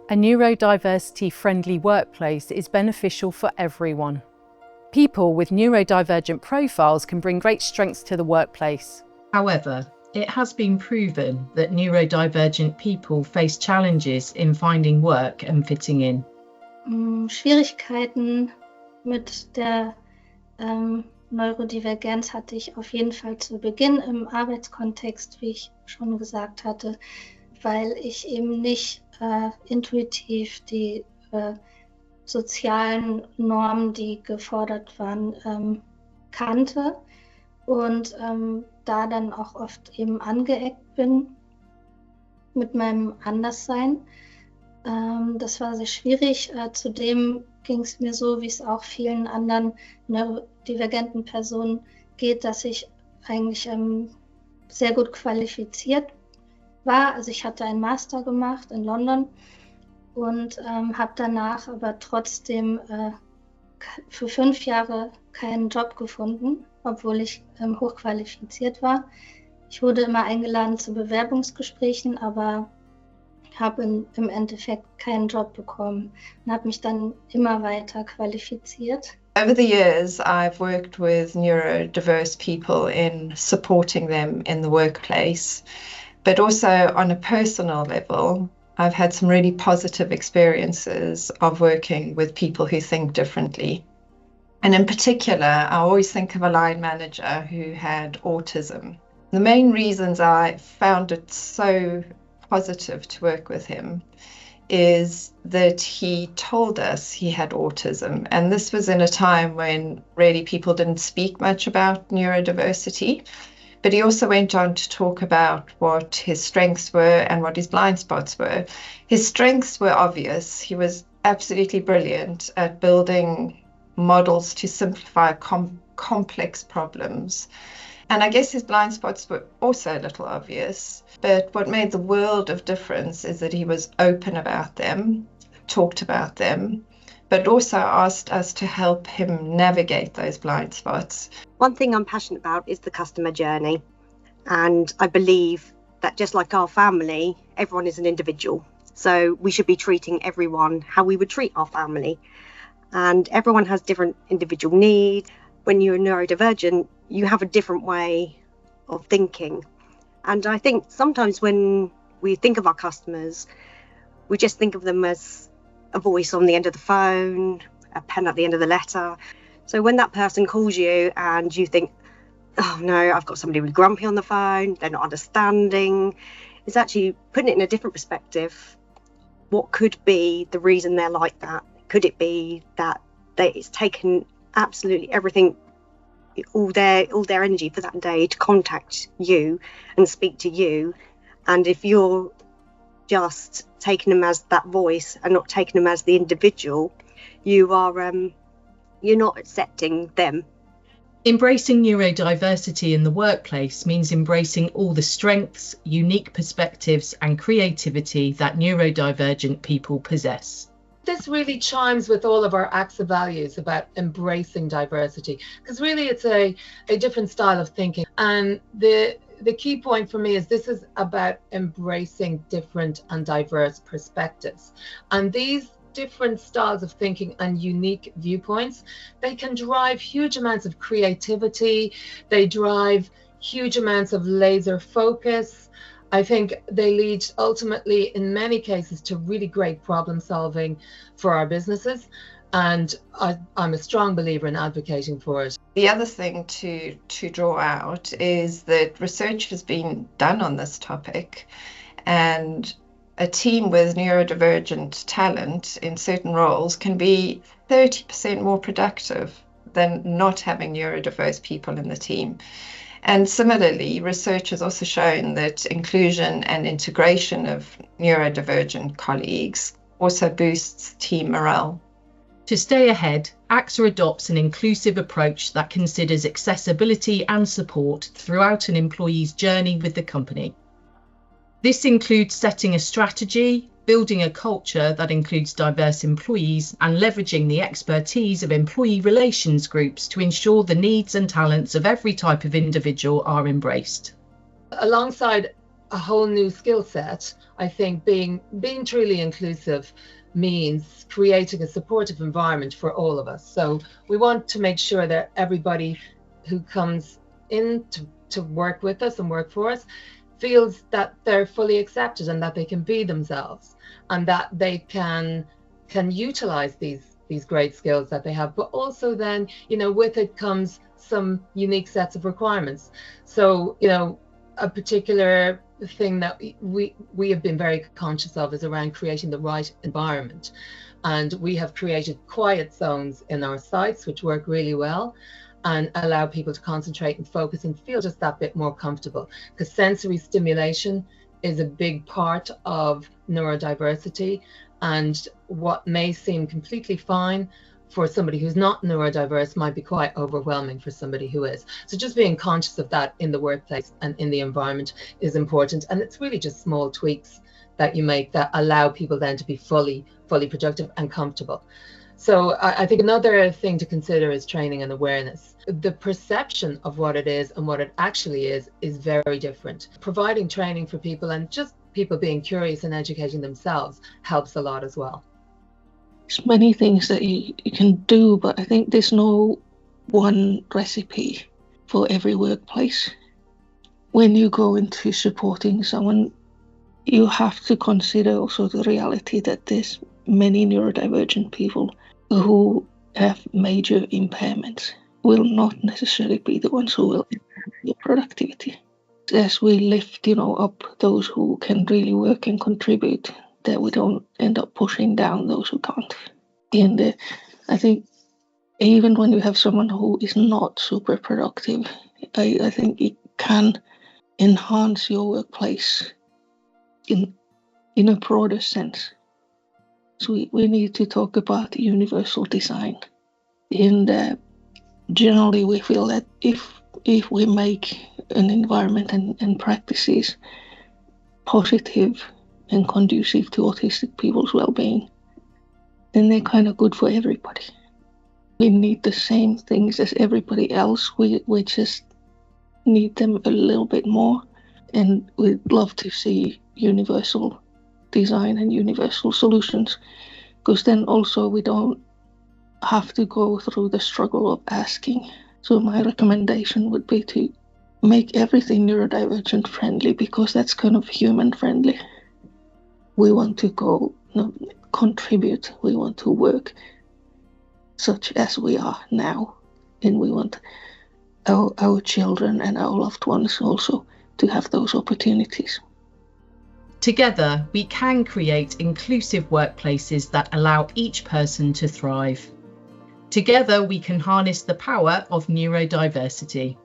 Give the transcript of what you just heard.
A neurodiversity-friendly workplace is beneficial for everyone. People with neurodivergent profiles can bring great strengths to the workplace. However, it has been proven that neurodivergent people face challenges in finding work and fitting in. Schwierigkeiten mit der Neurodivergenz hatte ich auf jeden Fall zu Beginn im Arbeitskontext, wie ich schon gesagt hatte, weil ich eben nicht intuitiv die sozialen Normen, die gefordert waren, kannte und da dann auch oft eben angeeckt bin mit meinem Anderssein. Das war sehr schwierig. Zudem ging es mir so, wie es auch vielen anderen neurodivergenten Personen geht, dass ich eigentlich sehr gut qualifiziert war. Also ich hatte einen Master gemacht in London und habe danach aber trotzdem für 5 Jahre keinen Job gefunden, obwohl ich hochqualifiziert war. Ich wurde immer eingeladen zu Bewerbungsgesprächen, aber habe im Endeffekt keinen Job bekommen und habe mich dann immer weiter qualifiziert. Over the years, I've worked with neurodiverse people in supporting them in the workplace, but also on a personal level, I've had some really positive experiences of working with people who think differently. And in particular, I always think of a line manager who had autism. The main reasons I found it so positive to work with him is that he told us he had autism. And this was in a time when really people didn't speak much about neurodiversity. But he also went on to talk about what his strengths were and what his blind spots were. His strengths were obvious. He was absolutely brilliant at building models to simplify complex problems. And I guess his blind spots were also a little obvious. But what made the world of difference is that he was open about them, talked about them, but also asked us to help him navigate those blind spots. One thing I'm passionate about is the customer journey. And I believe that just like our family, everyone is an individual. So we should be treating everyone how we would treat our family. And everyone has different individual needs. When you're neurodivergent, you have a different way of thinking. And I think sometimes when we think of our customers, we just think of them as a voice on the end of the phone, a pen at the end of the letter. So when that person calls you and you think, oh no, I've got somebody really grumpy on the phone, they're not understanding, it's actually putting it in a different perspective. What could be the reason they're like that? Could it be that it's taken absolutely everything, all their energy for that day to contact you and speak to you? And if you're just taking them as that voice and not taking them as the individual, you're not accepting them. Embracing neurodiversity in the workplace means embracing all the strengths, unique perspectives and creativity that neurodivergent people possess. This really chimes with all of our AXA values about embracing diversity, because really it's a different style of thinking. And the key point for me is this is about embracing different and diverse perspectives. And these different styles of thinking and unique viewpoints, they can drive huge amounts of creativity. They drive huge amounts of laser focus. I think they lead ultimately, in many cases, to really great problem solving for our businesses. And I'm a strong believer in advocating for it. The other thing to draw out is that research has been done on this topic, and a team with neurodivergent talent in certain roles can be 30% more productive than not having neurodiverse people in the team. And similarly, research has also shown that inclusion and integration of neurodivergent colleagues also boosts team morale. To stay ahead, AXA adopts an inclusive approach that considers accessibility and support throughout an employee's journey with the company. This includes setting a strategy, building a culture that includes diverse employees, and leveraging the expertise of employee relations groups to ensure the needs and talents of every type of individual are embraced. Alongside a whole new skill set. I think being truly inclusive means creating a supportive environment for all of us. So we want to make sure that everybody who comes in to work with us and work for us feels that they're fully accepted and that they can be themselves and that they can utilize these great skills that they have. But also then, with it comes some unique sets of requirements. So, a particular thing that we have been very conscious of is around creating the right environment. And we have created quiet zones in our sites, which work really well and allow people to concentrate and focus and feel just that bit more comfortable. Because sensory stimulation is a big part of neurodiversity, and what may seem completely fine for somebody who's not neurodiverse might be quite overwhelming for somebody who is. So just being conscious of that in the workplace and in the environment is important. And it's really just small tweaks that you make that allow people then to be fully productive and comfortable. So I think another thing to consider is training and awareness. The perception of what it is and what it actually is very different. Providing training for people and just people being curious and educating themselves helps a lot as well. There's many things that you can do, but I think there's no one recipe for every workplace. When you go into supporting someone, you have to consider also the reality that there's many neurodivergent people who have major impairments will not necessarily be the ones who will impair your productivity. As we lift, up those who can really work and contribute, that we don't end up pushing down those who can't. And I think even when you have someone who is not super productive, I think it can enhance your workplace in a broader sense. So we need to talk about universal design. And generally we feel that if we make an environment and practices positive and conducive to autistic people's well-being, then they're kind of good for everybody. We need the same things as everybody else. We just need them a little bit more, and we'd love to see universal design and universal solutions, because then also we don't have to go through the struggle of asking. So my recommendation would be to make everything neurodivergent friendly, because that's kind of human friendly. We want to contribute, we want to work such as we are now, and we want our children and our loved ones also to have those opportunities. Together, we can create inclusive workplaces that allow each person to thrive. Together, we can harness the power of neurodiversity.